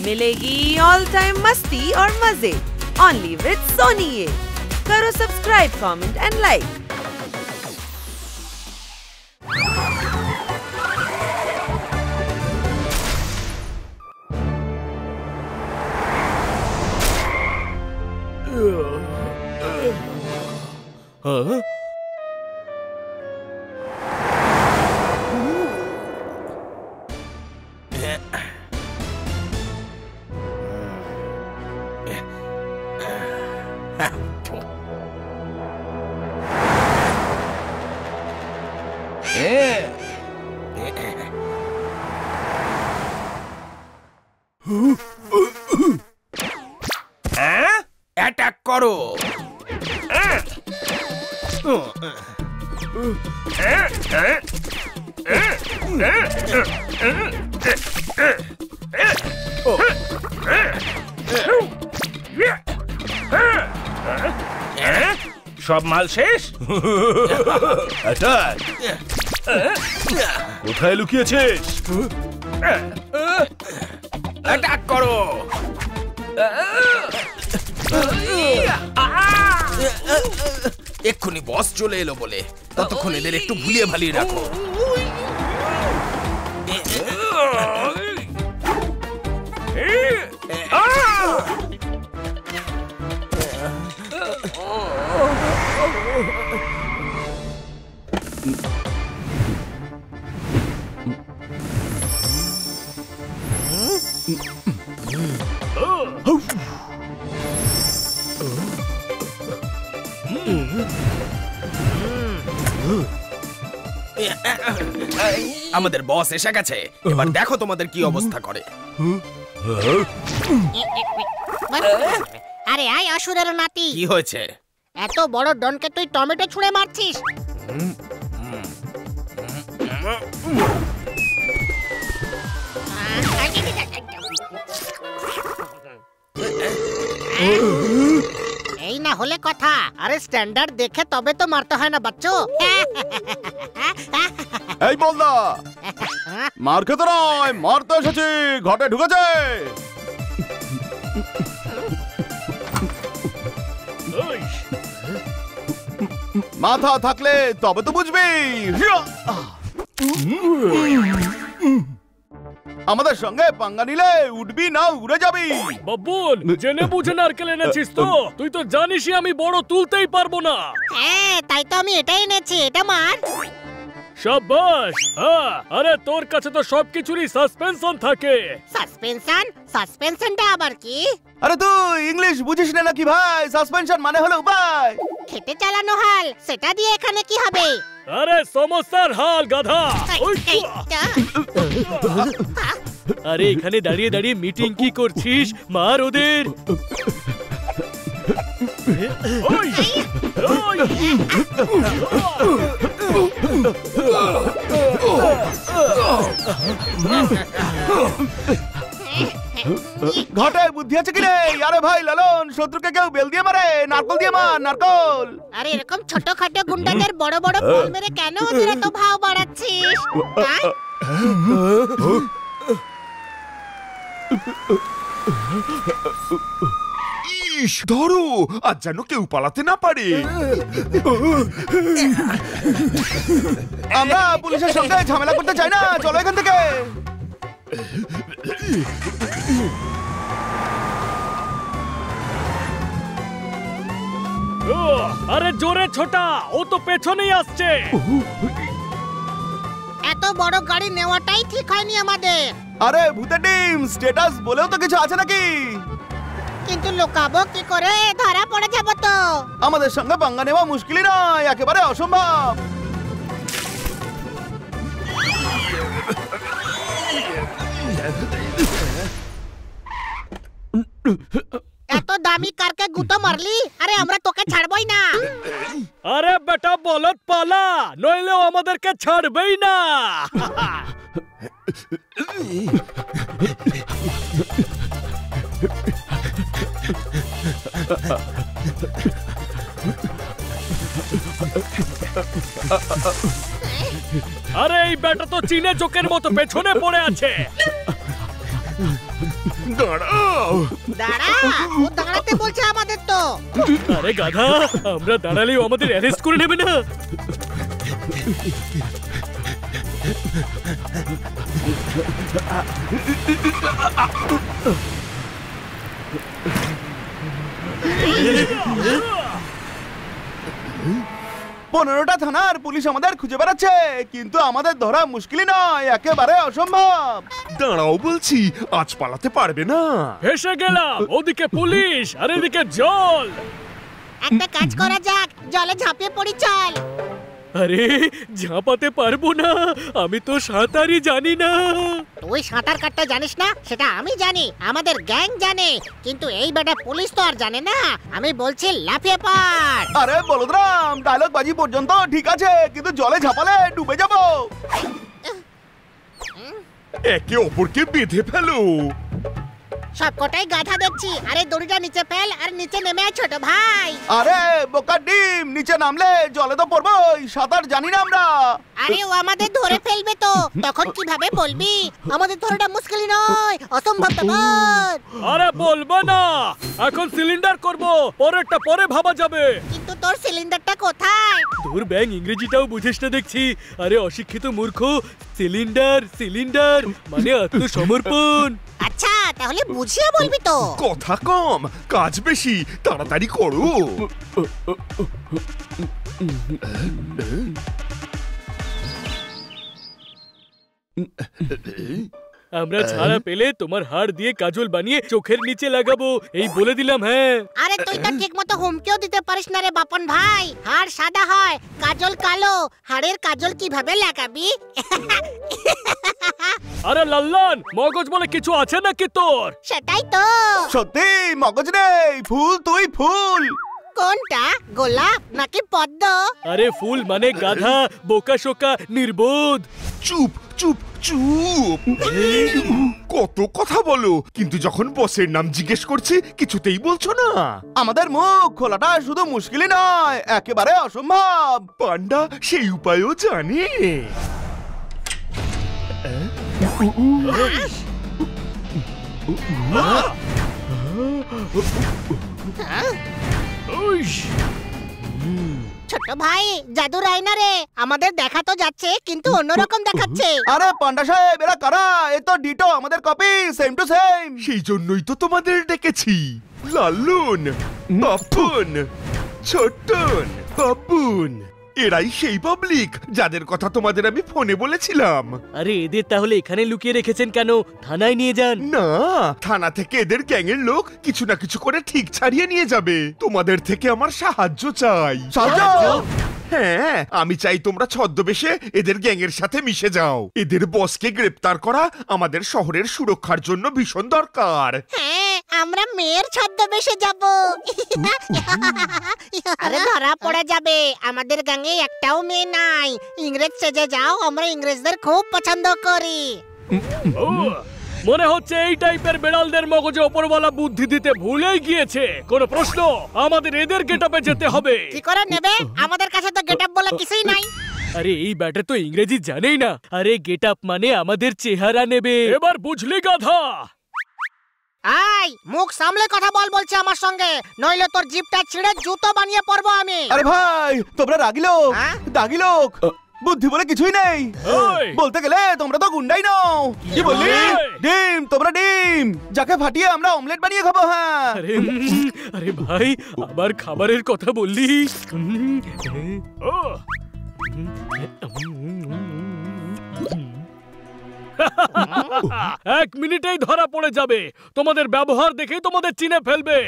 मिलेगी all time मस्ती और मजे ओनली विद सोनी ये। करो subscribe, comment and like. Attack करो। সব মাল শেষ? কোথায় লুকিয়েছিস? অ্যাটাক করো। এক্ষুনি বস চলে এলো বলে ততক্ষণ এদের একটু ভুলিয়ে ভালিয়ে রাখো। আমাদের বস এসে গেছে, এবার দেখো তোমাদের কি অবস্থা করে। আরে আয় অসুরের নাতি, কি হয়েছে? এত বড় ডনকে তুই টমেটো ছুঁড়ে মারছিস? এই না হলে কথা। আরে স্ট্যান্ডার্ড দেখে তবে তো মারতে হয় না বাচ্চো। এই বলদা, মার খেতে নয়, মারতে এসেছি। ঘটে ঢুকেছে। মাথা থাকলে তবে তো বুঝবি। আমাদের সঙ্গে পাঙ্গা নিলে উঠবি না উড়ে যাবি। বাবুল, জেনে বুঝে নারকেল এনেছিস তো? তুই তো জানিসই আমি বড় তুলতেই পারবো না। হ্যাঁ, তাই তো আমি এটাই এনেছি। এটা মার। শাবাশ। হ্যাঁ, আরে তোর কাছে তো সবকিছুরই সাসপেনশন থাকে। সাসপেনশন? সাসপেনশনটা আবার কি? আরে তুই ইংলিশ বুঝিস না নাকি ভাই? সাসপেনশন মানে হলো উপায়। খেতে চালানো হাল, সেটা দিয়ে এখানে কি হবে? আরে সমস্যার হাল গাধা। আরে এখানে দাঁড়িয়ে দাঁড়িয়ে মিটিং কি করছিস? মার ওদের। ঘটে বুদ্ধি আছে কি রে? আরে ভাই লালন, শত্রুকে কেউ বেল দিয়ে মারে, নারকল দিয়ে মার, নারকল। আরে এরকম ছোটখাটো গুন্ডাদের বড় বড় বল মেরে কেন ওদের এত ভাও বাড়াচ্ছিস? ইস, ধরো, আর যেন কেউ পালাতে না পারে। আমরা পুলিশের সঙ্গে ঝামেলা করতে চাই না, চলো এখান থেকে। আরে জোরে ছোটা, ও তো পেছনেই আসছে। এত বড় গাড়ি নেওয়াটাই ঠিক হয়নি আমাদের। আরে ভূতের ডিম, স্ট্যাটাস বলেও তো কিছু আছে নাকি? কিন্তু লুকাবো কি করে? ধরা পড়ে যাবো তো। আমাদের সঙ্গে পাঙ্গা নেওয়া মুশকিলই নয়, একেবারে অসম্ভব। এত দামি কারকে গুতো মারলি? আরে আমরা তোকে ছাড়বই না। আরে বেটা বলদ পালা, নইলে আমাদেরকে ছাড়বেই না। আরে এই বেটা তো চীনে জোকের মতো পেছনে পড়ে আছে। দাঁড়াও। দাঁড়া, ও দাঁড়াতে বলছে আমাদের তো। আরে গাধা, আমরা দাঁড়ালেও আমাদের অ্যারেস্ট করে নেবে না? পনেরোটা থানার পুলিশ আমাদের খুঁজে বেড়াচ্ছে, কিন্তু আমাদের ধরা মুশকিলই নয়, একেবারে অসম্ভব। দাঁড়াও বলছি, আজ পালাতে পারবে না। ফেসে গেলাম, ওদিকে পুলিশ আর এদিকে জল। একটা কাজ করা যাক, জলে ঝাঁপিয়ে পড়ি চল। আরে ঝাঁপাতে পারবো না, আমি তো সাঁতারই জানি না। তুই সাঁতার কাটতে জানিস না সেটা আমি জানি, আমাদের গ্যাং জানে, কিন্তু এই বেটা পুলিশ তো আর জানে না। আমি বলছি লাফিয়ে পড়। আরে বলদরাম, ডায়লগ বাজি পর্যন্ত ঠিক আছে, কিন্তু জলে ঝাঁপালে ডুবে যাব। একে অপরকে বেঁধে ফেলো। সবকটাই গাধা দেখছি। আরে দড়িটা নিচে ফেল আর নিচে নেমে আয় ছোট ভাই। আরে বোকা ডিম, নিচে নামলে জলে তো পড়বই, সাঁতার জানি না আমরা। আরে ও আমাদের ধরে ফেলবে তো, তখন কিভাবে বলবি? আমাদের ধরাটা মুশকিলই নয়, অসম্ভব ব্যাপার। আরে বলবো না, এখন সিলিন্ডার করব, পরেরটা পরে ভাবা যাবে। কিন্তু তোর সিলিন্ডারটা কোথায়? তোর ব্যাং ইংরেজিটাও বুঝিস না দেখছি। আরে অশিক্ষিত মূর্খ, সিলিন্ডার সিলিন্ডার মানে আত্মসমর্পণ। আচ্ছা তাহলে বুঝিয়ে বলবি তো। কথা কম, কাজ বেশি, তাড়াতাড়ি করো। আমরা ছাড়া পেলে তোমার হাড় দিয়ে কাজল বানিয়ে চোখের নিচে লাগাবো, এই বলে দিলাম। হ্যাঁ আরে তুই তো ঠিক মতো হুমকিও দিতে পারিস না রে বাপন ভাই। হাড় সাদা হয়, কাজল কালো, হাড়ের কাজল কিভাবে লাগাবি? আরে লাল্লান, মগজ বলে কিছু আছে নাকি তোর? সেটাই তো। সত্যি মগজ নেই, ফুল তুই ফুল। কোনটা, গোলাপ নাকি পদ্ম? আরে ফুল মানে গাধা, বোকা শোকা, নির্বোধ। চুপ চুপ চুপ। কত কথা বলো, কিন্তু যখন বসের নাম জিজ্ঞেস করছি কিছুতেই বলছো না। আমাদের মুখ খোলাটা শুধু মুশকিলই নয়, একেবারে অসম্ভব। পান্ডা সেই উপায়ও জানে। ছোট ভাই, জাদুর আয়না রে, আমাদের দেখা তো যাচ্ছে কিন্তু অন্যরকম দেখাচ্ছে। আরে পান্ডা সাহেব, এরা কারা? এ তো ডিটো আমাদের কপি, সেম টু সেম। সেই জন্যই তো তোমাদের ডেকেছি। লাল্লুন, বাপুন, ছোট্টন, বাবুন, এরাই সেই পাবলিক যাদের কথা তোমাদের আমি ফোনে বলেছিলাম। আরে এদের তাহলে এখানে লুকিয়ে রেখেছেন কেন? থানায় নিয়ে যান। না, থানা থেকে এদের গ্যাংয়ের লোক কিছু না কিছু করে ঠিক ছাড়িয়ে নিয়ে যাবে। তোমাদের থেকে আমার সাহায্য চাই। সাহায্য? হ্যাঁ, আমি চাই তোমরা ছদ্মবেশে এদের গ্যাংয়ের সাথে মিশে যাও। এদের বসকে গ্রেপ্তার করা আমাদের শহরের সুরক্ষার জন্য ভীষণ দরকার। হ্যাঁ, আমরা মেয়ের ছদ্মবেশে যাব। আরে ধরা পড়ে যাবে, আমাদের গ্যাংয়ে একটাও মেয়ে নাই। ইংরেজ সেজে যাও, আমরা ইংরেজদের খুব পছন্দ করি। ও, মনে হচ্ছে এই টাইপের বেড়ালদের মগজে ওপরওয়ালা বুদ্ধি দিতে ভুলেই গিয়েছে। কোনো প্রশ্ন? আমাদের এদের গেটআপে যেতে হবে। কি করে নেবে? আমাদের কাছে তো গেটআপ বলে কিছুই নাই। আরে এই ব্যাটা তো ইংরেজি জানেই না। আরে গেটআপ মানে আমাদের চেহারা নেবে। এবার বুঝলি গাধা? আই, মুখ সামলে কথা বল বলছে আমার সঙ্গে, নইলে তোর জিভটা ছিঁড়ে জুতো বানিয়ে পড়বো আমি। আরে ভাই, তোমরা রাগি লোক, হ্যাঁ? দাগি লোক, বুদ্ধি বলে কিছুই নেই। ওই! বলতে গেলে তোমরা তো গুন্ডাই নও। কি বললি? ওই! ডিম, তোমরা ডিম, যাকে ফাটিয়ে আমরা অমলেট বানিয়ে খাবো। হ্যাঁ, আরে ভাই, আবার খাবারের কথা বললি? ও! এক মিনিটেই ধরা পড়ে যাবে। তোমাদের ব্যবহার দেখেই তোমাদের চিনে ফেলবে।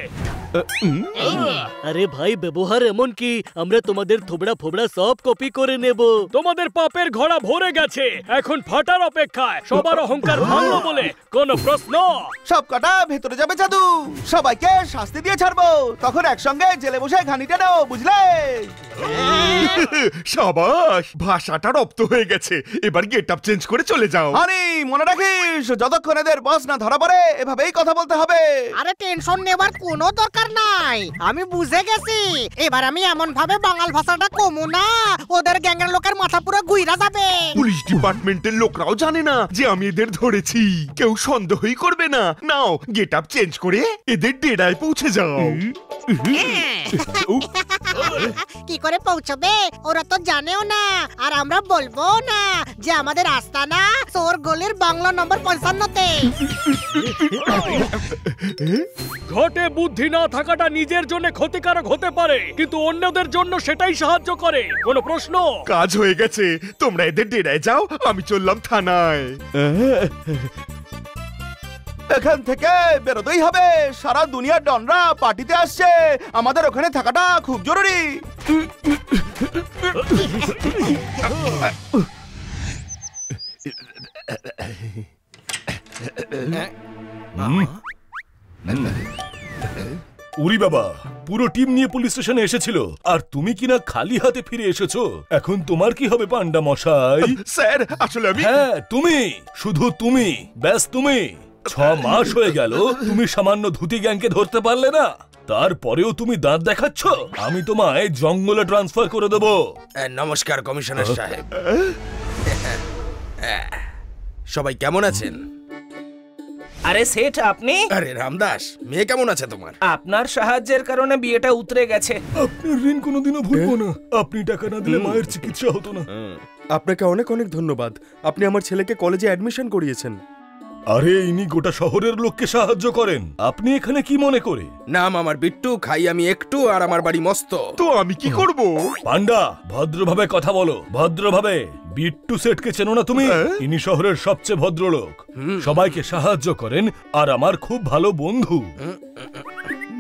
আরে ভাই, ব্যবহার এমন কি আমরা তোমাদের থোবড়া ফোবড়া সব কপি করে নেব। তোমাদের পাপের ঘোড়া ভরে গেছে, এখন ফাটার অপেক্ষায়। সবার অহংকার ভাঙলো বলে কোনো প্রশ্ন? সব কটা ভেতরে যাবে জাদু, সবাইকে শাস্তি দিয়ে ছাড়বো, তখন একসঙ্গে জেলে বসে ঘানিটা নেও, বুঝলে? সাবাস, ভাষাটা রপ্ত হয়ে গেছে। এবার গেটআপ চেঞ্জ করে চলে যাও। আরে মনে রাখিস, যতক্ষণ এদের বস না ধরা পড়ে এভাবেই কথা বলতে হবে। আরে টেনশন নেবার কোনো দরকার দরকার নাই, আমি বুঝে গেছি। এবার আমি এমন ভাবে বাঙাল ভাষাটা কমু না, ওদের গ্যাংয়ের লোকের মাথা পুরো গুইরা যাবে। পুলিশ ডিপার্টমেন্টের লোকরাও জানে না যে আমি এদের ধরেছি, কেউ সন্দেহই করবে না। নাও গেট আপ চেঞ্জ করে এদের ডেরায় পৌঁছে যাও। কি করে পৌঁছবে? ওরা তো জানেও না, আর আমরা বলবো না যে আমাদের আস্তানা চোর গলির বাংলা নম্বর 55-তে। ঘটে বুদ্ধি না থাকাটা নিজের জন্য ক্ষতিকারক হতে পারে, কিন্তু অন্যদের জন্য সেটাই সাহায্য করে। কোনো প্রশ্ন? কাজ হয়ে গেছে, তোমরা এদের ডেরায় যাও, আমি চললাম থানায়। এখান থেকে বেরোতেই হবে, সারা দুনিয়ার ডনরা পার্টিতে আসছে, আমাদের ওখানে থাকাটা খুব জরুরি। উরি বাবা, পুরো টিম নিয়ে পুলিশ স্টেশনে এসেছিল, আর তুমি কিনা খালি হাতে ফিরে এসেছো। এখন তোমার কি হবে পান্ডা মশাই? স্যার আসলে আমি হ্যাঁ তুমি, শুধু তুমি, ব্যাস তুমি। 6 মাস হয়ে গেল তুমি সামান্য ধুতি গ্যাংকে ধরতে পারলে না, তারপরেও তুমি দাঁত দেখাচ্ছ। আমি তোমায় জঙ্গলে ট্রান্সফার করে দেবো। নমস্কার কমিশনার সাহেব। সবাই কেমন আছেন? আরে সেঠ আপনি? আরে রামদাস, মেয়ে কেমন আছে তোমার? আপনার সাহায্যের কারণে বিয়েটা উতরে গেছে। আপনার ঋণ কোনোদিনও ভুলবো না। আপনি টাকা না দিলে মায়ের চিকিৎসা হতো না। আপনাকে অনেক অনেক ধন্যবাদ, আপনি আমার ছেলেকে কলেজে অ্যাডমিশন করিয়েছেন। আরে ইনি গোটা শহরের লোককে সাহায্য করেন, আপনি এখানে কি মনে করে? নাম আমার বিট্টু, খাই আমি একটু, আর আমার বাড়ি মস্ত। তো আমি কি করব? পান্ডা, ভদ্রভাবে কথা বলো, ভদ্রভাবে। বিট্টু সেটকে চেনো না তুমি? ইনি শহরের সবচেয়ে ভদ্রলোক, সবাইকে সাহায্য করেন, আর আমার খুব ভালো বন্ধু।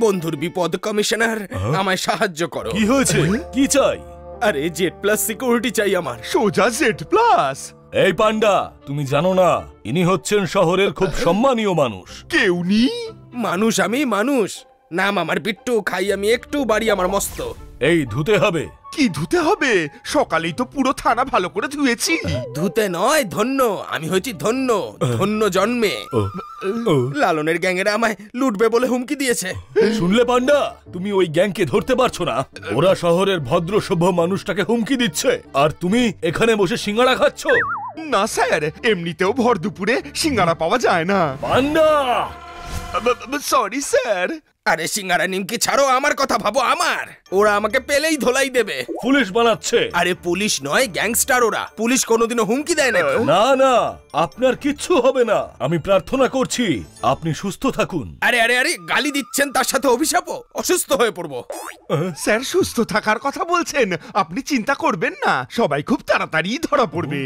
বন্ধুর বিপদ কমিশনার, আমায় সাহায্য করো। কি হয়েছে? কি চাই? আরে Z+ সিকিউরিটি চাই আমার। সোজা Z+। এই পান্ডা, তুমি জানো না ইনি হচ্ছেন শহরের খুব সম্মানীয় মানুষ। কেউ নি? মানুষ আমি মানুষ। নাম আমার বিট্টু, খাই আমি একটু, বাড়ি আমার মস্ত। এই ধুতে হবে। কি ধুতে হবে? সকালেই তো পুরো থানা ভালো করে ধুয়েছি। ধুতে নয়, ধন্য। আমি হয়েছি ধন্য, ধন্য জন্মে। লালনের গ্যাংয়েরা আমায় লুটবে বলে হুমকি দিয়েছে। শুনলে পান্ডা, তুমি ওই গ্যাংকে ধরতে পারছো না। ওরা শহরের ভদ্র সভ্য মানুষটাকে হুমকি দিচ্ছে, আর তুমি এখানে বসে সিঙ্গাড়া খাচ্ছ। না স্যার, এমনিতেও ভর দুপুরে সিঙ্গারা পাওয়া যায় না। পান্ডা, সরি স্যার। আরে সিঙ্গারা নিমকি ছাড়ো, আমার কথা ভাবো। আমার ওরা আমাকে পেলেই ধোলাই দেবে। পুলিশ বানাচ্ছে। আরে পুলিশ নয়, গ্যাংস্টার ওরা। পুলিশ কোনোদিনও হুমকি দেয় না। না না, আপনার কিচ্ছু হবে না। আমি প্রার্থনা করছি আপনি সুস্থ থাকুন। আরে আরে আরে, গালি দিচ্ছেন, তার সাথে অভিশাপও। অসুস্থ হয়ে পড়বো। স্যার সুস্থ থাকার কথা বলছেন, আপনি চিন্তা করবেন না, সবাই খুব তাড়াতাড়ি ধরা পড়বে।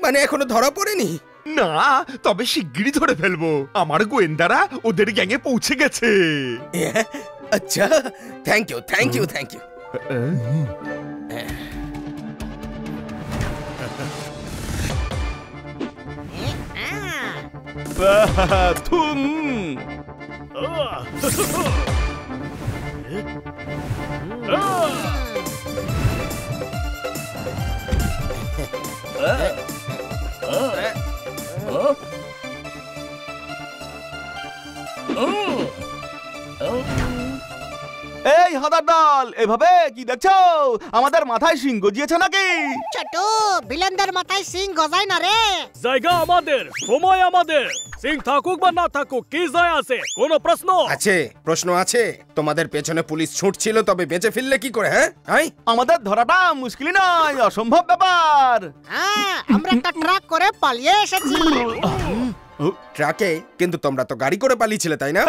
মানে এখনো ধরা পড়েনি? না, তবে শিগগিরই ধরে ফেলবো। আমার গোয়েন্দারা ওদের গ্যাংয়ে পৌঁছে গেছে। আচ্ছা, thank you thank you thank you. থুম। এই হাদার দল, এভাবে কি দেখছো? আমাদের মাথায় সিং গজিয়েছে নাকি? ছোট ভিলেনদের মাথায় সিং গজায় না রে। জায়গা আমাদের, সময় আমাদের। সিং থাকুক বা না থাকুক কি যায় আছে? কোনো প্রশ্ন আছে? প্রশ্ন আছে। তোমাদের পেছনে পুলিশ ছুটছিল, তবে বেঁচে ফিরলে কি করে? হ্যাঁ, আমাদের ধরাটা মুশকিল নয়, অসম্ভব ব্যাপার। হ্যাঁ, আমরা একটা ট্রাক করে পালিয়ে এসেছি। ট্রাকে? কিন্তু তোমরা তো গাড়ি করে পালিয়েছিলে, তাই না?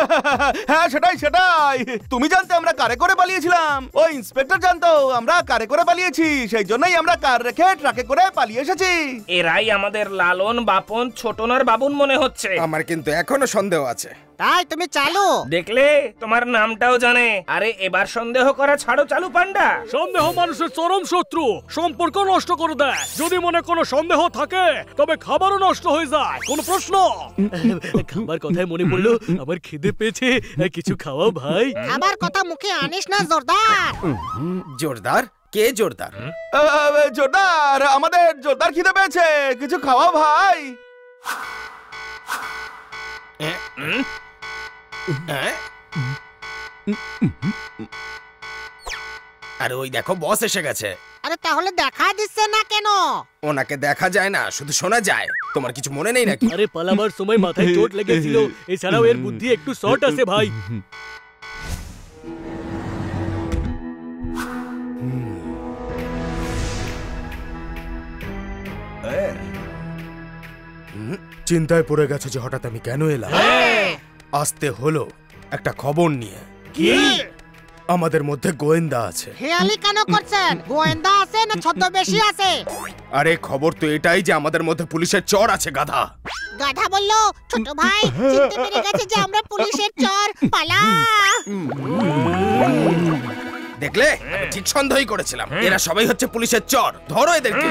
হ্যাঁ সেটাই সেটাই। তুমি জানতে আমরা কারে করে পালিয়েছিলাম? ওই ইন্সপেক্টর জানতো আমরা কারে করে পালিয়েছি, সেই জন্যই আমরা কার রেখে ট্রাকে করে পালিয়ে এসেছি। এরাই আমাদের লালন, বাপন, ছোটনার বাবুন মনে হচ্ছে। আমার কিন্তু এখনো সন্দেহ আছে। তাই তুমি চালু। দেখলে, তোমার নামটাও জানে। আরে এবার সন্দেহ করা ছাড়ো, চালু পান্ডা। সন্দেহ মানুষের চরম শত্রু, সম্পর্ক নষ্ট করে দেয়। যদি মনে কোনো সন্দেহ থাকে তবে খাবারও নষ্ট হয়ে যায়। কোনো প্রশ্ন? খাবার কথায় মনে পড়লো, আমার খিদে পেয়েছে, কিছু খাওয়া ভাই। খাবার কথা মুখে আনিস না জোরদার। জোরদার? কে জোরদার? জোরদার, আমাদের জোরদার খিদে পেয়েছে, কিছু খাওয়া ভাই। আরে ওই দেখো বস এসে গেছে। আরে তাহলে দেখা দিচ্ছে না কেন? ওনাকে দেখা যায় না, শুধু শোনা যায়। তোমার কিছু মনে নেই নাকি? আরে পালাবার সময় মাথায় চোট লেগেছিল, এছাড়াও এর বুদ্ধি একটু শর্ট আছে ভাই। চিন্তায় পড়ে গেছে যে হঠাৎ আমি কেন এলাম। আসতে হলো একটা খবর নিয়ে। কি? আমাদের মধ্যে গোয়েন্দা আছে। হেয়ালি কেন করছেন? গোয়েন্দা আছে না ছদ্মবেশী আছে? আরে খবর তো এটাই যে আমাদের মধ্যে পুলিশের চর আছে, গাধা। গাধা বললো ছোট ভাই চিনতে পেরে গেছে যে আমরা পুলিশের চর। পালা! দেখলে, আমি ঠিক সন্দেহই করেছিলাম। এরা সবাই হচ্ছে পুলিশের চর। ধরো এদেরকে।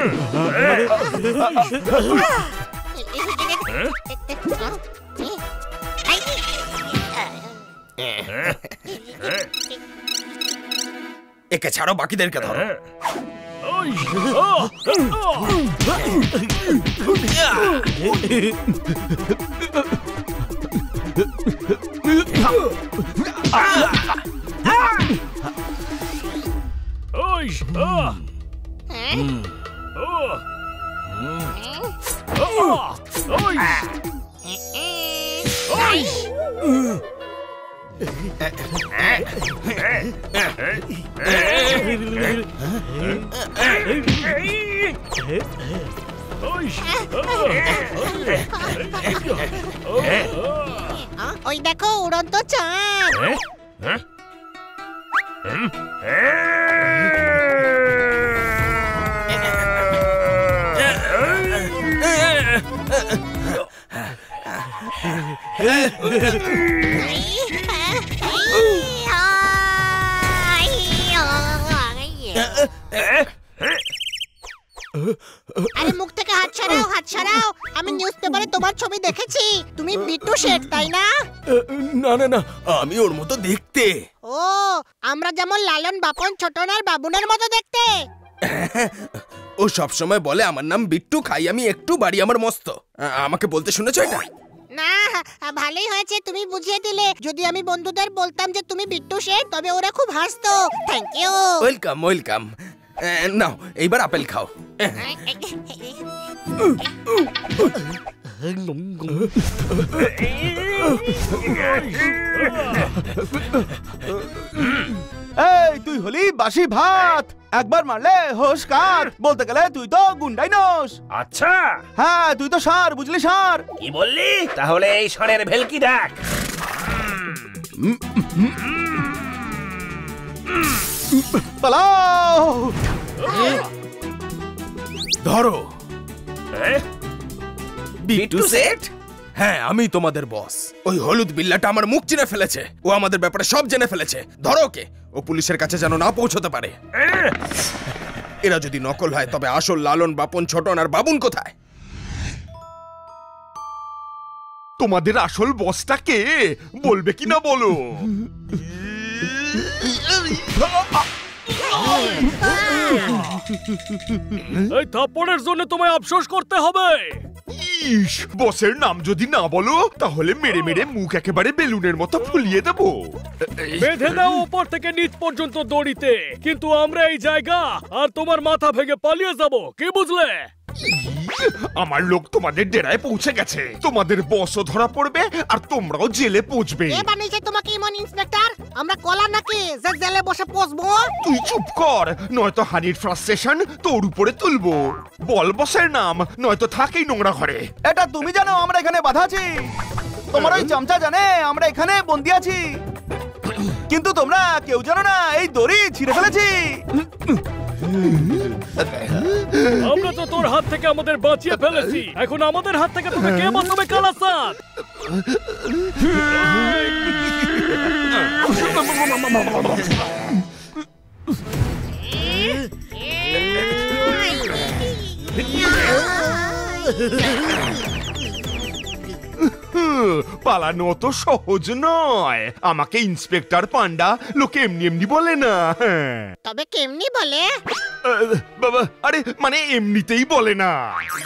একে ছাড়ো, বাকিদেরকে ধরো। ওই দেখো উড়ন্ত চাঁদ। আরে মুখ থেকে হাত সরাও, হাত সরাও। আমি নিউজ পেপারে তোমার ছবি দেখেছি। তুমি বিট্টু শেঠ, তাই না? না না না, আমি ওর মতো দেখতে। ও, আমরা যেমন লালন, বাপন, ছোটন আর বাবুনের মতো দেখতে। ও সব সময় বলে আমার নাম বিট্টু, খাই আমি একটু, বাড়ি আমার মস্ত। আমাকে বলতে শুনেছো এটা? না, ভালোই হয়েছে তুমি বুঝিয়ে দিলে। যদি আমি বন্ধুদের বলতাম যে তুমি বিট্টু শেঠ, তবে ওরা খুব হাসতো। Thank you. Welcome welcome. নাও এইবার আপেল খাও। এই তুই হলি বাসি ভাত, একবার মারলে হোশ কাত। বলতে গেলে তুই তো গুন্ডাই নস। আচ্ছা, হ্যাঁ তুই তো ষাঁড়, বুঝলি ষাঁড়। কি বললি? তাহলে এই ষাঁড়ের ভেলকি দেখ। পালাও! ধরো। বিট্টু শেঠ? হ্যাঁ, আমি তোমাদের বস। ওই হলুদ বিল্লাটা আমার মুখ চিনে ফেলেছে। ও আমাদের ব্যাপারে সব জেনে ফেলেছে। ধরো ওকে। ও পুলিশের কাছে যেন না পৌঁছতে পারে। এরা যদি নকল হয়, তবে আসল লালন, বাপন, ছোটন আর বাবুন কোথায়? তোমাদের আসল বসটা কে বলবে কি না বলো? এই থাপ্পড়ের জন্য তোমায় আফসোস করতে হবে। ইস, বসের নাম যদি না বলো তাহলে মেরে মেরে মুখ একেবারে বেলুনের মতো ফুলিয়ে দেবো। বেঁধে দাও উপর থেকে নিচ পর্যন্ত দড়িতে, কিন্তু আমরা এই জায়গা আর তোমার মাথা ভেঙে পালিয়ে যাব, কি বুঝলে? আমার লোক তোমাদের ডেরায় পৌঁছে গেছে। তোমাদের বসও ধরা পড়বে আর তোমরাও জেলে পৌঁছবে। কে বানিয়েছে তোমাকে ইমন ইন্সপেক্টর? আমরা কলা নাকি যে জেলে বসে পচবো? তুই চুপ কর, নয়তো হানির ফ্রাস্ট্রেশন তোর উপরে তুলবো। বল বসের নাম, নয়তো থাকেই নোংরা ঘরে। এটা তুমি জানো আমরা এখানে বাধা আছি? তোমার ওই চামচা জানে আমরা এখানে বন্দি আছি, কিন্তু তোমরা কেউ জানো না এই দড়ি ছিঁড়ে ফেলেছি। আমরা তো তোর হাত থেকে আমাদের বাঁচিয়ে ফেলেছি, এখন আমাদের হাত থেকে তোকে কে বাঁচাবে কালাসাদ? পালানো অত সহজ নয়। আমাকে ইন্সপেক্টর পান্ডা লোকে এমনি এমনি বলে না। হ্যাঁ। তবে কেমনি বলে? বাবা, আরে মানে এমনিতেই বলে না।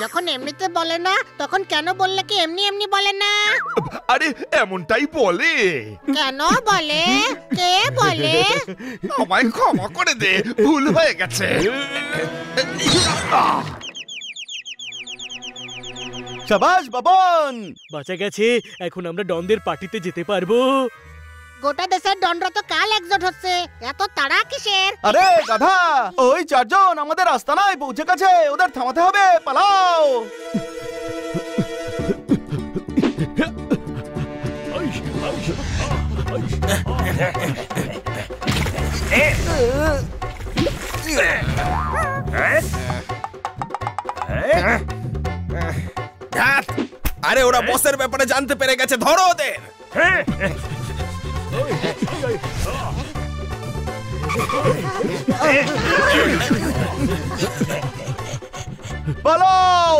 যখন এমনিতে বলে না তখন কেন বললে কি এমনি এমনি বলে না? আরে এমনটাই বলে। কেন বলে? কে বলে? আমায় ক্ষমা করে দে, ভুল হয়ে গেছে। শাবাশ বাবন। বাঁচা গেছে, এখন আমরা ডনদের পার্টিতে যেতে পারবো। গোটা দেশের ডনরা তো কাল একজোট হচ্ছে, এত তাড়া কিসের? আরে গাধা, ওই চারজন আমাদের আস্তানায় পৌঁছে গেছে, ওদের থামাতে হবে, পালাও। আরে ওরা বসের ব্যাপারে জানতে পেরে গেছে, ধরো ওদের। পালাও।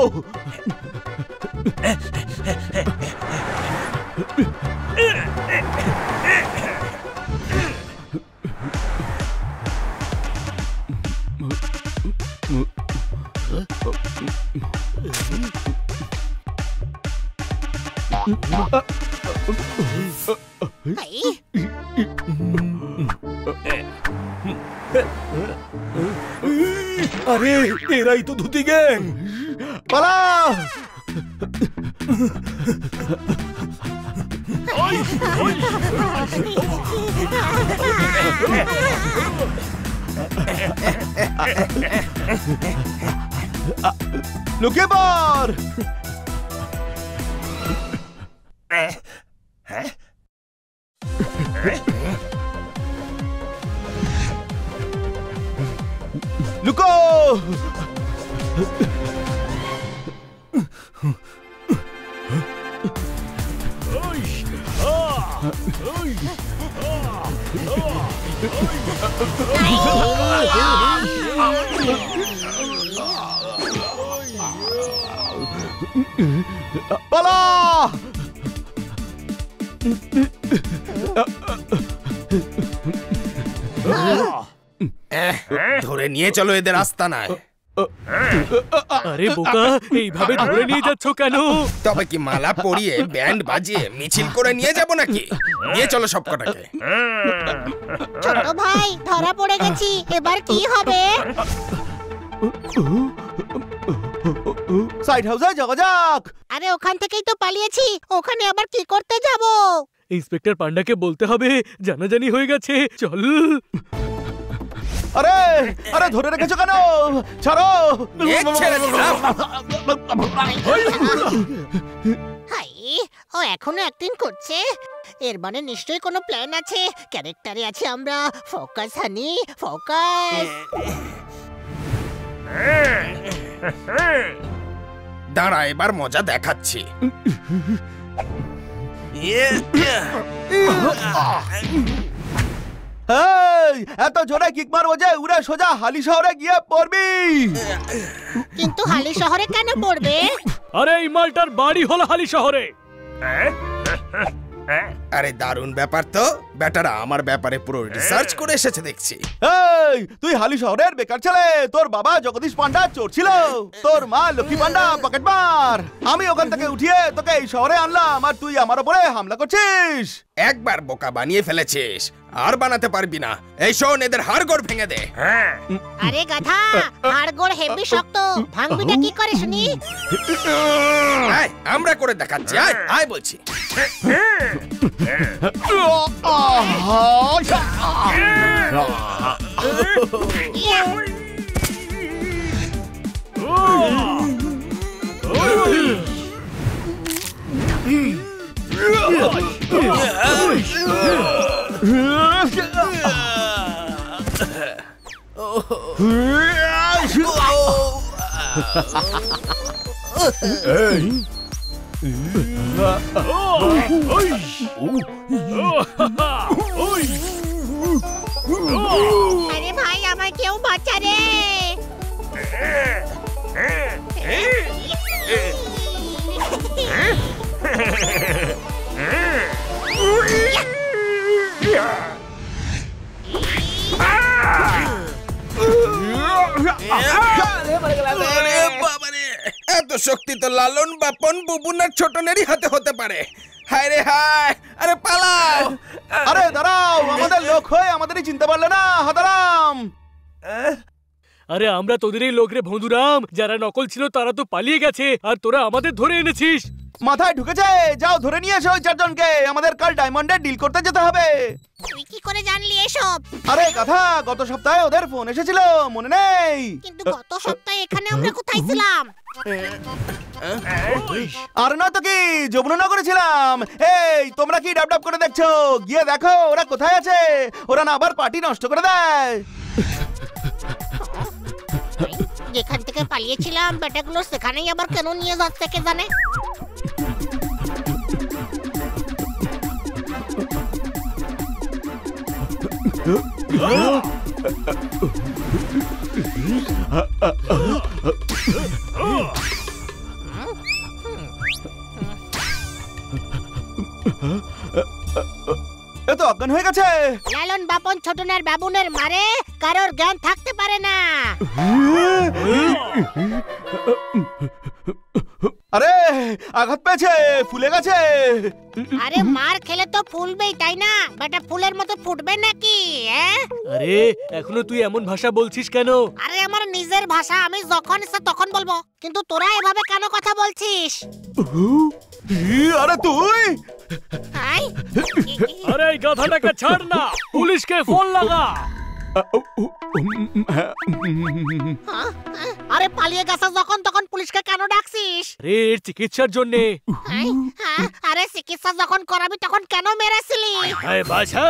আরে এরাই তো ধুতি গ্যাং। পালাও। লুকিয়ে পড়। লুকো। পালা। ধরে নিয়ে চলো এদের আস্তানায়। আরে বোকা, এইভাবে ধরে নিয়ে যাচ্ছ কেন? তবে কি মালা পরিয়ে ব্যান্ড বাজিয়ে মিছিল করে নিয়ে যাব নাকি? নিয়ে চলো সবকটাকে। ছোট ভাই, ধরা পড়ে গেছি, এবার কি হবে? সাইড হাউসে যাওয়া যাক। আরে ওখান থেকেই তো পালিয়েছি, ওখানে আবার কি করতে যাব? ইন্সপেক্টর পান্ডাকে বলতে হবে জানাজানি হয়ে গেছে, চল। আরে আরে ধরে রেখেছো কেন? ছাড়ো। হাই, ও এখনো অ্যাক্টিং করছে। এর মানে নিশ্চয়ই কোনো প্ল্যান আছে, ক্যারেক্টারে আছে আমরা। ফোকাস হানি, ফোকাস। দাঁড়া, এবার মজা দেখাচ্ছি। এত জোরে কিক মারবো যে উড়ে সোজা হালি শহরে গিয়ে পড়বি। কিন্তু হালি শহরে কেন পড়বে? আরে এই মালটার বাড়ি হলো হালি শহরে। আরে দারুণ ব্যাপার তো, বেটারা আমার ব্যাপারে পুরো রিসার্চ করে এসেছে দেখছি। এই তুই হালি শহরের বেকার ছেলে, তোর বাবা জগদীশ পান্ডা চোর ছিল, তোর মা লক্ষ্মী পান্ডা পকেটমার। আমি ওখান থেকে উঠিয়ে তোকে এই শহরে আনলাম, আর তুই আমার উপরে হামলা করছিস। একবার বোকা বানিয়ে ফেলেছিস, আর বানাতে পারবি না। এই শোন, এদের হাড়গোড় ভেঙে দে। আরে গাধা, হাড়গোড় হেভি শক্ত, ভাঙবিটা কি করে শুনি? আয়, আমরা করে দেখাচ্ছি, আয় আয় বলছি। আরে ভাই, আমার কেউ বাঁচা রে। শক্তি তো লালন বাপন বুবুন আর ছোটনেরই হাতে হতে পারে। হায় রে হায়, আরে পালাও। আরে দাঁড়াও, আমাদের লোক হয়ে আমাদেরই চিনতে পারলে না হাদারাম। আরে আমরা তোদেরই লোক রে ভন্দুরাম, যারা নকল ছিল তারা তো পালিয়ে গেছে আর তোরা আমাদের ধরে এনেছিস। মাথায় ঢুকেছে, যাও ধরে নিয়ে এসো ওই চারজনকে, আমাদের কাল ডায়মন্ডে ডিল করতে যেতে হবে। তুই কি করে জানলি এসব? আরে কথা, গত সপ্তাহে ওদের ফোন এসেছিল, মনে নেই? কিন্তু গত সপ্তাহে এখানে আমরা কোথায় ছিলাম? আর না তো কি, যমুনানগরে ছিলাম। এই তোমরা কি ডাব ডাব করে দেখছো? গিয়ে দেখো ওরা কোথায় আছে, ওরা না আবার পার্টি নষ্ট করে দেয়। যেখান থেকে পালিয়েছিলাম বেটাগুলো সেখানেই আবার কেন নিয়ে যাচ্ছে কে জানে। এ তো অজ্ঞান হয়ে গেছে। লালন বাপন ছোটনের বাবুনের মারে কারোর জ্ঞান থাকতে পারে না। আরে আঘাত পেয়েছে, ফুলে গেছে। আরে মার খেলে তো ফুলবেই তাই না, বেটা ফুলের মতো ফুটবে নাকি? আরে এখনো তুই এমন ভাষা বলছিস কেন? আরে আমার নিজের ভাষা, আমি যখন ইচ্ছা তখন বলবো, কিন্তু তোরা এভাবে কেন কথা বলছিস? আরে তুই, আরে এই গাধাটাকে ছাড় না, পুলিশকে ফোন লাগা। আরে পালিয়ে গেছে যখন তখন পুলিশকে কেন ডাকছিস? আরে এর চিকিৎসার জন্য। আরে চিকিৎসা যখন করাবি তখন কেন মেরেছিলি? আরে বাছা,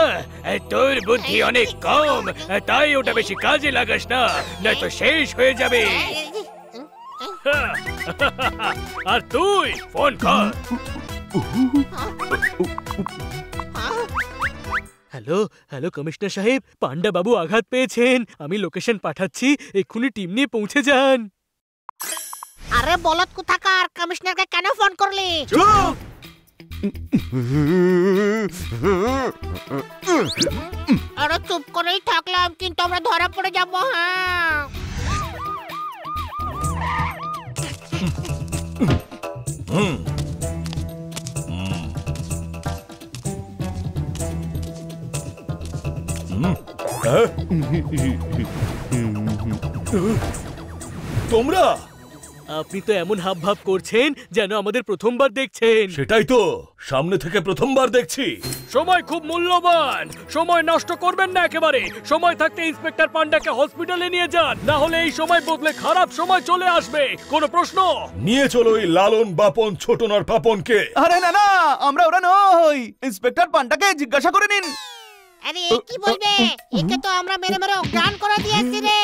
তোর বুদ্ধি অনেক কম, তাই ওটা বেশি কাজে লাগাস না, নয়তো শেষ হয়ে যাবে। আর তুই ফোন কর। হ্যালো হ্যালো কমিশনার সাহেব, পান্ডা বাবু আঘাত পেয়েছেন, আমি লোকেশন পাঠাচ্ছি, এক্ষুনি টিম নিয়ে পৌঁছে যান। আরে বলত কোথাকার, কমিশনারকে কেন ফোন করলি? চুপ। আরে চুপ করেই থাকলাম, কিন্তু আমরা ধরা পড়ে যাবো। হ্যাঁ তোমরা আপনি তো এমন হাব ভাব করছেন যেন আমাদের প্রথমবার দেখছেন। সেটাই তো, সামনে থেকে প্রথমবার দেখছি। সময় খুব মূল্যবান, সময় নষ্ট করবেন না একেবারে। সময় থাকতে ইন্সপেক্টর পান্ডাকে হসপিটালে নিয়ে যান, না হলে এই সময় বদলে খারাপ সময় চলে আসবে। কোনো প্রশ্ন? নিয়ে চলো এই লালন বাপন ছোটনার পাপনকে। আরে না না, আমরা ওরা নই, ইন্সপেক্টর পান্ডাকে জিজ্ঞাসা করে নিন। আরে কি বলবে, একে তো আমরা মেরে মেরে অজ্ঞান করে দিয়েছি রে।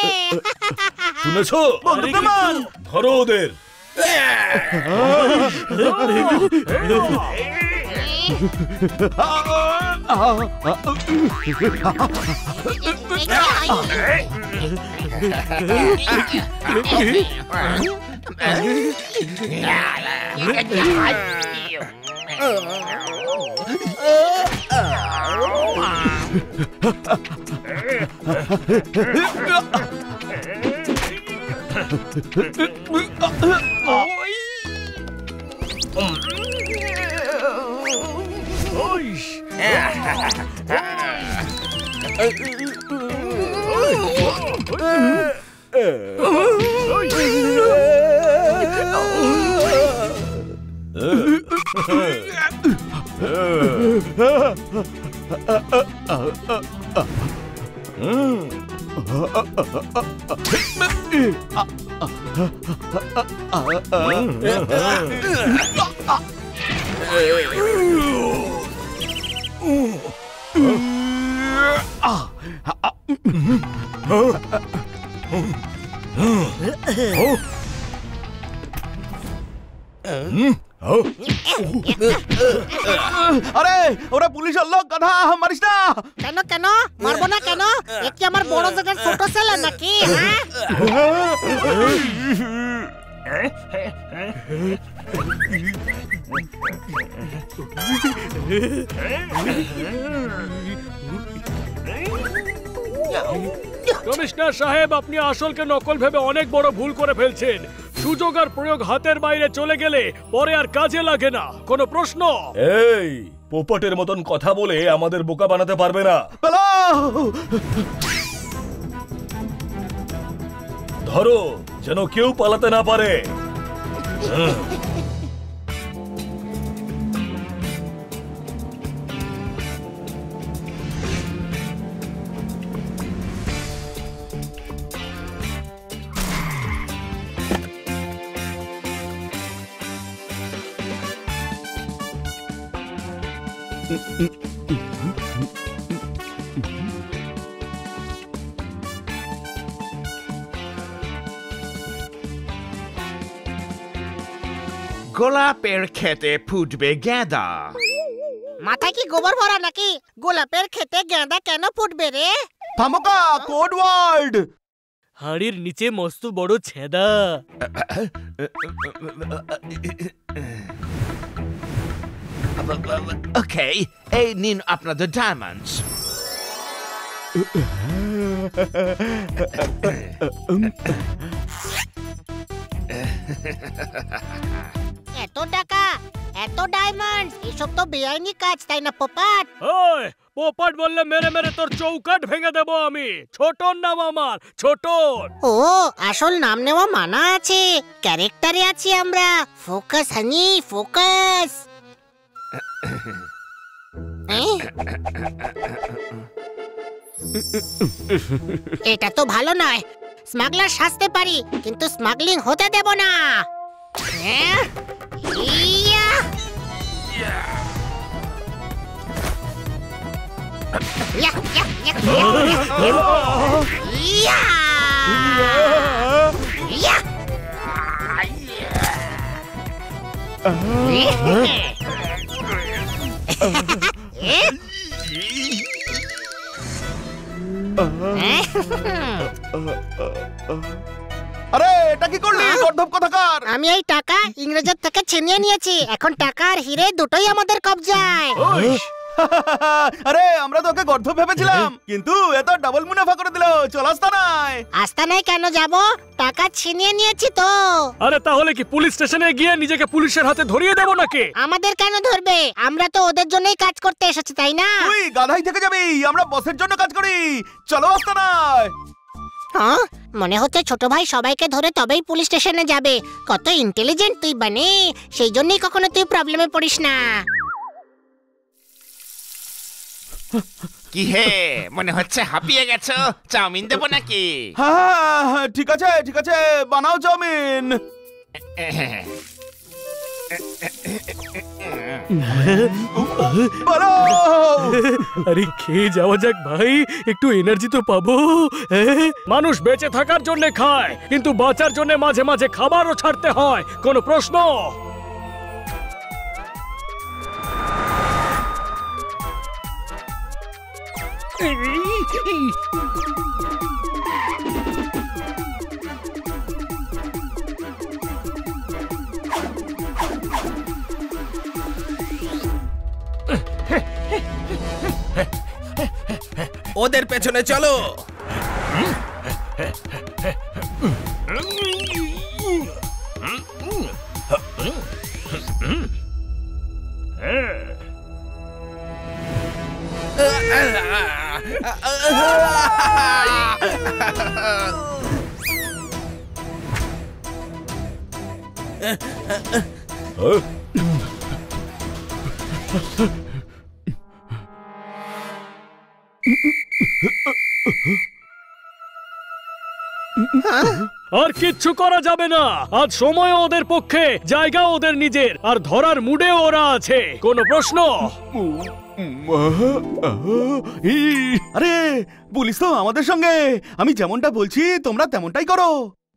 শুনেছো? বন্ধুপ্রমাণ, ধরো ওদের। আরে ওরা পুলিশের লোক, গাধা, মারিস না। কেন কেন মারবো না কেন? এ কি আমার বড় জায়গার ছোট ছেলে নাকি? কমিশনার সাহেব, আপনি আসলকে নকল ভেবে অনেক বড় ভুল করে ফেলছেন। সুযোগ আর প্রয়োগ হাতের বাইরে চলে গেলে পরে আর কাজে লাগে না। কোনো প্রশ্ন? এই পোপটের মতন কথা বলে আমাদের বোকা বানাতে পারবে না। ধরো যেন কেউ পালাতে না পারে। গোলাপের খেতে ফুটবে গেঁদা। মাথায় কি গোবর ভরা নাকি? গোলাপের খেতে গেঁদা কেন ফুটবে রে? থামোকা, কোড ওয়ার্ড। হাড়ির নিচে মস্ত বড় ছেদা। ওকে, এই নিন আপনাদের ডায়মন্ডস। এত টাকা, এত ডায়মন্ড, এসব তো বেআইনি কাজ, তাই না পোপাট? ওই পোপট বললে মেরে মেরে তোর চৌকাট ভেঙে দেবো আমি। ছোটন নাম আমার, ছোটন। ও, আসল নাম নেওয়া মানা আছে, ক্যারেক্টারে আছি আমরা। ফোকাস হানি, ফোকাস। এটা তো ভালো নয়। স্মাগলার সাজতে পারি, কিন্তু স্মাগলিং হতে দেব না। ইয়া! ইয়া, ইয়া, ইয়া, ইয়া! ইয়া! আরে এটা কি করলি গর্ধব কথাকার? আমি এই টাকা ইংরেজের থেকে ছিনিয়ে নিয়েছি। এখন টাকা আর হিরে দুটোই আমাদের কবজায়। আরে আমরা তোকে গর্ধব ভেবেছিলাম, কিন্তু এত ডাবল মুনাফা করে দিল। চল আস্তানায়। আস্তানায় কেন যাব? টাকা ছিনিয়ে নিয়েছি তো। আরে তাহলে কি পুলিশ স্টেশনে গিয়ে নিজেকে পুলিশের হাতে ধরিয়ে দেবো নাকি? আমাদের কেন ধরবে? আমরা তো ওদের জন্যই কাজ করতে এসেছি, তাই না? তুই গাধাই থেকে যাবি, আমরা বসের জন্য কাজ করি। চলো আস্তানায়। হ্যাঁ, মনে হচ্ছে ছোট ভাই সবাইকে ধরে তবেই পুলিশ স্টেশনে যাবে। কত ইন্টেলিজেন্ট তুই বানি, সেই জন্যই কখনো তুই প্রবলেমে পড়িস না। কি হে, মনে হচ্ছে হাঁপিয়ে গেছো? চাউমিন দেবো নাকি? হ্যাঁ ঠিক আছে, ঠিক আছে, বানাও চাউমিন। আরে খেয়ে যাওয়া যাক ভাই, একটু এনার্জি তো পাবো। মানুষ বেঁচে থাকার জন্য খায়, কিন্তু বাঁচার জন্য মাঝে মাঝে খাবারও ছাড়তে হয়। কোনো প্রশ্ন? ওদের পেছনে চলো। আর কিচ্ছু করা যাবে না। আজ সময় ওদের পক্ষে, জায়গা ওদের নিজের, আর ধরার মুডে ওরা আছে। কোনো প্রশ্ন? আরে পুলিশ তো আমাদের সঙ্গে। আমি যেমনটা বলছি তোমরা তেমনটাই করো।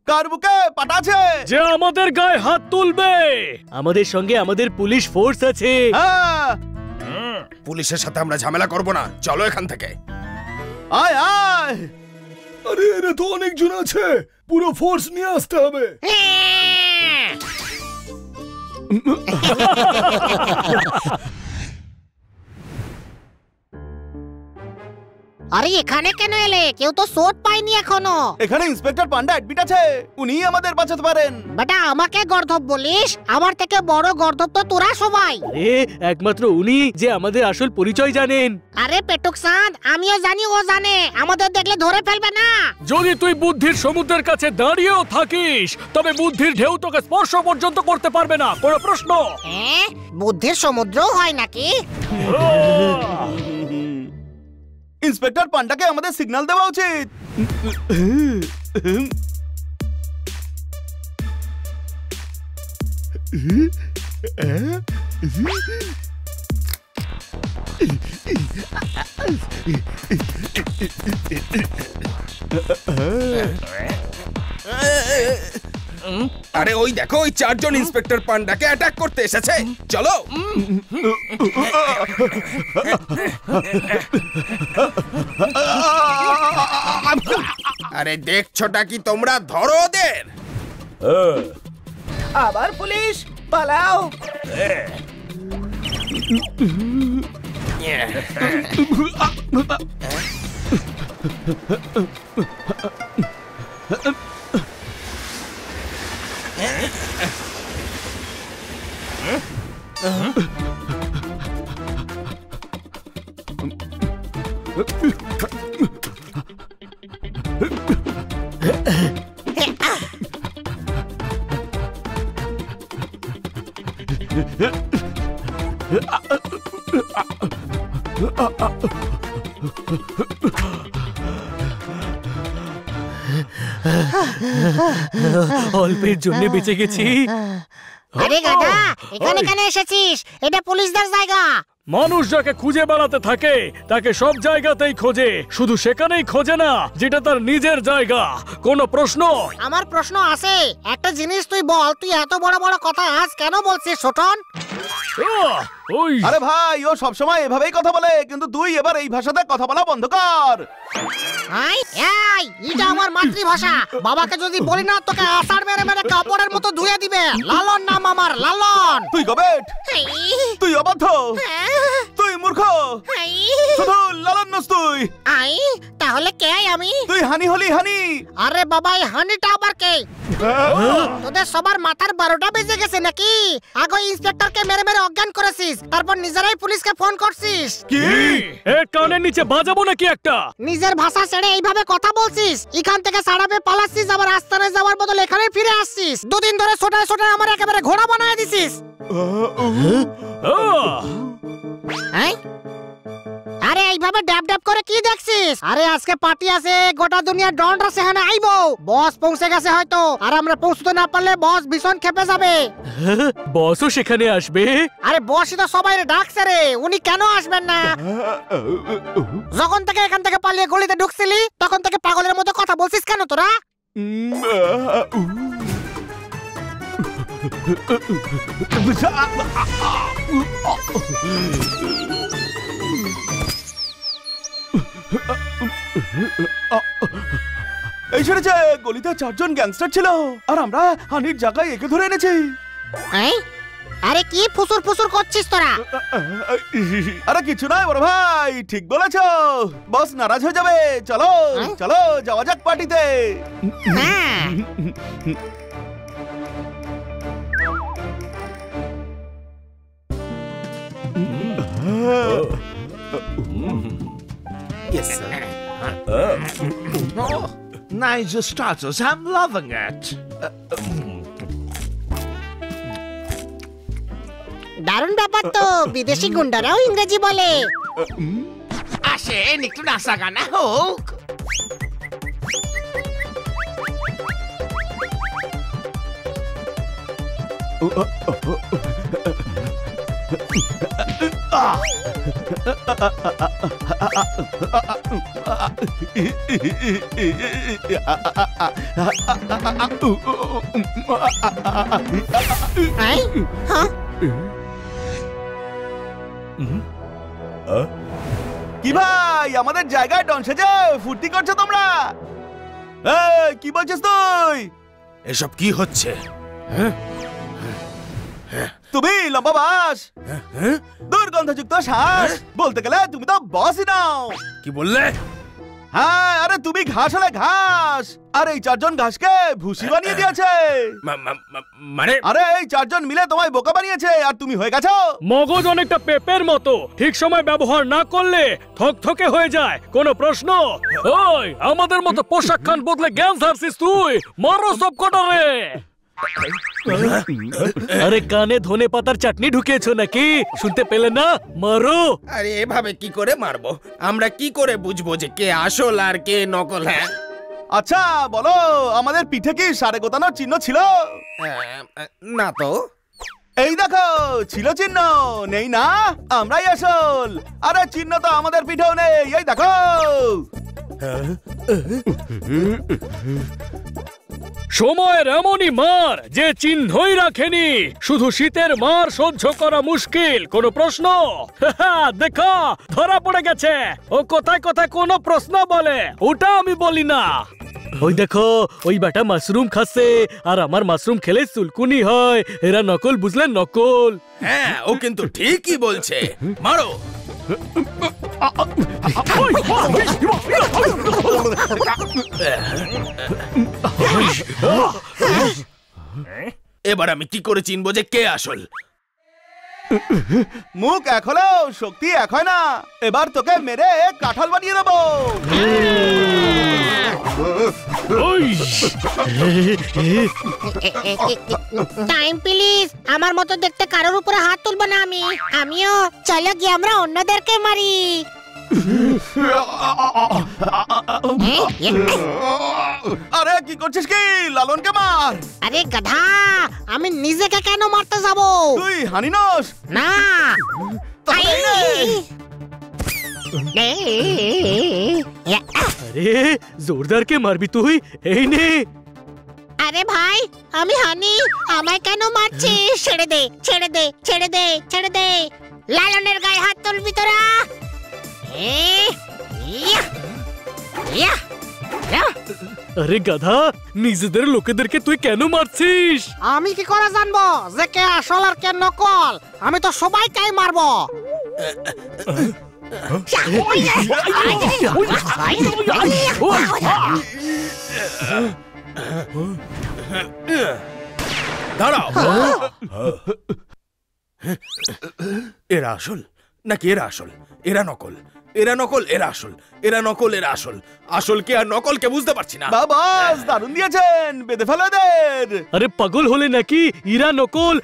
কার বুকে পাটা আছে? যে আমাদের গায়ে হাত তুলবে। আমাদের সঙ্গে আমাদের পুলিশ ফোর্স আছে। পুলিশের সাথে আমরা ঝামেলা করব না, চলো এখান থেকে। আয় আয়। আরে এরা তো অনেকজন আছে, পুরো ফোর্স নিয়ে আসতে হবে। আরে এখানে কেন এলে? কেউ তো শোধ পায়নি এখনো। এখানে ইন্সপেক্টর পান্ডা অ্যাডমিট আছে, উনি আমাদের বাঁচাতে পারেন। বেটা আমাকে গর্ধব বলিস? আমার থেকে বড় গর্ধব তো তোরা সবাই। একমাত্র উনি যে আমাদের আসল পরিচয় জানেন। আরে পেটুক চাঁদ, আমিও জানি ও জানে, আমাদের দেখলে ধরে ফেলবে না। যদি তুই বুদ্ধির সমুদ্রের কাছে দাঁড়িয়েও থাকিস, তবে বুদ্ধির ঢেউ তোকে স্পর্শ পর্যন্ত করতে পারবে না। কোনো প্রশ্ন? বুদ্ধির সমুদ্র হয় নাকি? ইন্সপেক্টর পান্ডাকে আমাদের সিগন্যাল দেওয়া উচিত। আরে ওই দেখো, ওই 4 জন ইন্সপেক্টর পান্ডাকে অ্যাটাক করতে এসেছে। চলো। আরে দেখছোটা কি তোমরা? ধরো ওদের। আবার পুলিশ, পালাও। অল্পের জন্য বেঁচে গেছি। আরে গাধা, এখানে কেন এসেছিস? এটা পুলিশদের জায়গা। মানুষ যাকে খুঁজে বেড়াতে থাকে তাকে সব জায়গাতেই খোঁজে, শুধু সেখানেই খোঁজে না যেটা তার নিজের জায়গা। কোনো প্রশ্ন? আমার প্রশ্ন আছে। একটা জিনিস তুই বল, তুই এত বড় বড় কথা আজ কেন বলছিস ছোটন? আরে ভাই, ও সবসময় এভাবেই কথা বলে, কিন্তু তুই এবার এই ভাষাতে কথা বলা বন্ধ কর। এটা আমার মাতৃভাষা। বাবাকে যদি বলি না, তোকে আষাঢ় মেরে মেরে কাপড়ের মতো ধুয়ে দিবে। লালন নাম আমার, লালন। তুই গবেট, তুই অবাধ্য, তুই মূর্খ, শুধু লালন নস তুই। তাহলে কে আমি? তুই হানি হলি হানি। আরে বাবা, এই হানিটা আবার কে? তোদের সবার মাথার 12টা বেজে গেছে নাকি? আগে ইন্সপেক্টরকে মেরে মেরে অজ্ঞান করেছিস, তারপর নিজেরাই পুলিশকে ফোন করছিস। কি এর কানের নিচে বাজাবো নাকি একটা? নিজের ভাষা ছেড়ে এইভাবে কথা বলছিস? এখান থেকে সাড়াবে পালাচ্ছিস, আবার আস্তানে যাওয়ার বদলে এখানে ফিরে আসছিস। দুদিন ধরে ছোটায় ছোটায় আমার একেবারে ঘোড়া বানায় দিছিস। আরে এইভাবে ড্যাব ড্যাব করে কি দেখছিস? আরে আজকে পার্টি আছে, গোটা দুনিয়া ডনরা সেখানে আইবো। বস পৌঁছে গেছে হয়তো, আর আমরা পৌঁছতে না পারলে বস ভীষণ খেপে যাবে। বসও সেখানে আসবে? আরে বসই তো সবাই ডাকছে রে, উনি কেন আসবেন না? যখন থেকে এখান থেকে পালিয়ে গলিতে ঢুকছিলি, তখন থেকে পাগলের মতো কথা বলছিস কেন তোরা? এই শুনেছে, গলিতে 4 জন গ্যাংস্টার ছিল, আর আমরা হানির জায়গায় একে ধরে এনেছি। আরে কি ফুসুর ফুসুর করছিস তোরা? আরে কিছু নয় বড় ভাই, ঠিক বলেছো। বস নারাজ হয়ে যাবে। চলো চলো, যাওয়া যাক পার্টিতে। Yes, sir. Nice starters. I'm loving it. দারুণ ব্যাপার তো, বিদেশি গুন্ডারাও ইংরেজি বলে। আসেন একটু নাচা গানা হোক। কি ভাই, আমাদের জায়গায় ডন সেজে ফুর্তি করছো তোমরা? কি বলছিস তুই? এসব কি হচ্ছে? তুমি লম্বা বাস, দুর্গন্ধযুক্ত শ্বাস, বলতে গেলে তুমি তো বসই নাও। কি বললে? হ্যাঁ, আরে তুমি ঘাস হলে ঘাস, আর এই চারজন ঘাসকে ভুসি বানিয়ে দিয়েছে। মানে আরে এই চারজন মিলে তোমায় বোকা বানিয়েছে, আর তুমি হয়ে গেছো মগজ অনেকটা পেপের মতো, ঠিক সময় ব্যবহার না করলে থকথকে হয়ে যায়। কোনো প্রশ্ন? ওই আমাদের মতো পোশাক খান বদলে জ্ঞান ছাড়ছিস তুই, মারো সব কটারে। আরে কানে ধনে পাতার চাটনি ঢুকিয়েছো নাকি? শুনতে পেলে না? মারো। আরে এভাবে কি করে মারবো? আমরা কি করে বুঝবো যে কে আসল আর কে নকল? হ্যাঁ আচ্ছা বলো, আমাদের পিঠে কি সারে গোতানোর চিহ্ন ছিল? না তো। এই দেখো, ছিল চিহ্ন, নেই না? আমরাই আসল। আরে চিহ্ন তো আমাদের পিঠেও নেই, এই দেখো। সময়ের এমনই মার যে চিহ্নই রাখেনি, শুধু শীতের মার সহ্য করা মুশকিল। কোনো প্রশ্ন? দেখো ধরা পড়ে গেছে। ও কোথায় কোথায় কোনো প্রশ্ন বলে, ওটা আমি বলি না। ওই দেখো, ওই বেটা মাশরুম খাচ্ছে, আর আমার মাশরুম খেলে চুলকুনি হয়। এরা নকল, বুঝলেন? নকল। হ্যাঁ, ও কিন্তু ঠিকই বলছে। মারো। এবার আমি কি করে চিনবো যে কে আসল? মুখ এক হলেও শক্তি এক হয় না। এবার তোকে মেরে কাঁঠাল বানিয়ে দেবো। টাইম প্লিজ, আমার মতো দেখতে কারোর উপরে হাত তুলবো না আমি। আমিও চলো গিয়ে আমরা অন্যদেরকে মারি। আরে কি করছিস কি? লালনকে মার। আরে গাধা, আমি নিজেকে কেন মারতে যাব? তুই হানিনস না। আরে জোরদার কে মারবি তুই? এই নে। আরে ভাই, আমি হানি, আমায় কেন মারছিস? ছেড়ে দে, ছেড়ে দে, ছেড়ে দে, ছেড়ে দে। লালনের গায়ে হাত তুলবি তোরা? আরে গাধা, নিজেদের লোকেদেরকে তুই কেন মারছিস? আমি কি করে জানবো যে কে আসল আর কে নকল? আমি তো সবাইকেই মারবো। দাঁড়াও। এরা আসল নাকি এরা আসল? এরা নকল, এরা নকল, এরা আসল, এরা নকল, এরা আসল। আসলকে আর নকলকে বুঝতে পারছি না। বাবা দারুণ দিয়েছেন, বেঁধে ফেলো এদের। আরে পাগল হলে নাকি? ইরা নকল,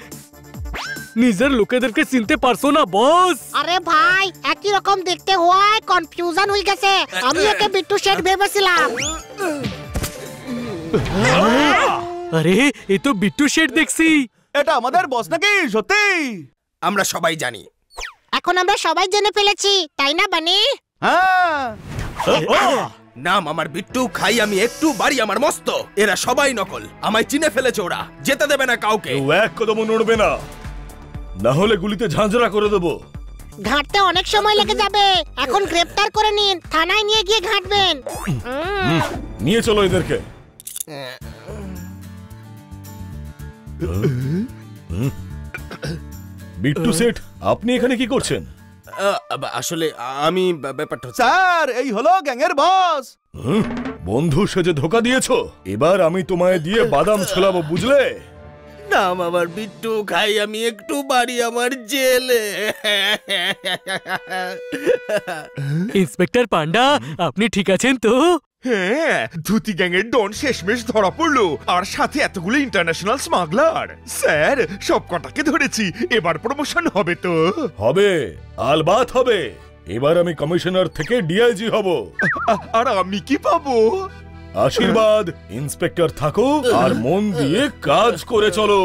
নিজের লোকেদেরকে চিনতে পারছো না বস? আরে ভাই, একই রকম দেখতে হওয়ায় কনফিউশন হয়ে গেছে। আমি একে বিট্টু শেঠ ভেবেছিলাম। আরে এ তো বিট্টু শেঠ দেখছি। এটা আমাদের বস নাকি? সত্যি? আমরা সবাই জানি। এখন আমরা সবাই জেনে ফেলেছি, তাই না বানি? হ্যাঁ। নাম আমার বিট্টু, খাই আমি একটু, বাড়ি আমার মস্ত। এরা সবাই নকল, আমায় চিনে ফেলেছে ওরা। যেতে দেবে না কাউকে। এক কদমও নড়বে না, না হলে গুলিতে ঝাঁঝরা করে দেবো। ঘাটতে অনেক সময় লেগে যাবে। এখন গ্রেফতার করে নিন, থানায় নিয়ে গিয়ে ঘাটবেন। নিয়ে চলো এদেরকে। বিট্টু শেঠ, আপনি এখানে কি করছেন? আসলে আমি ব্যাপারটা হচ্ছে, স্যার এই হলো গ্যাংয়ের বস। বন্ধু সেজে ধোকা দিয়েছো, এবার আমি তোমায় দিয়ে বাদাম ছোলাবো, বুঝলে? নাম আমার বিট্টু, খাই আমি একটু, বাড়ি আমার জেলে। ইন্সপেক্টর পান্ডা, আপনি ঠিক আছেন তো? হ্যাঁ, ধুতি গ্যাংয়ের ডন শেষমেশ ধরা পড়লো, আর সাথে এতগুলো ইন্টারন্যাশনাল স্মাগলার। স্যার সব কটাকে ধরেছি, এবার প্রমোশন হবে তো? হবে, আলবাত হবে। এবার আমি কমিশনার থেকে ডিআইজি হব। আর আমি কি পাবো? আশীর্বাদ। ইন্সপেক্টর থাকো আর মন দিয়ে কাজ করে চলো।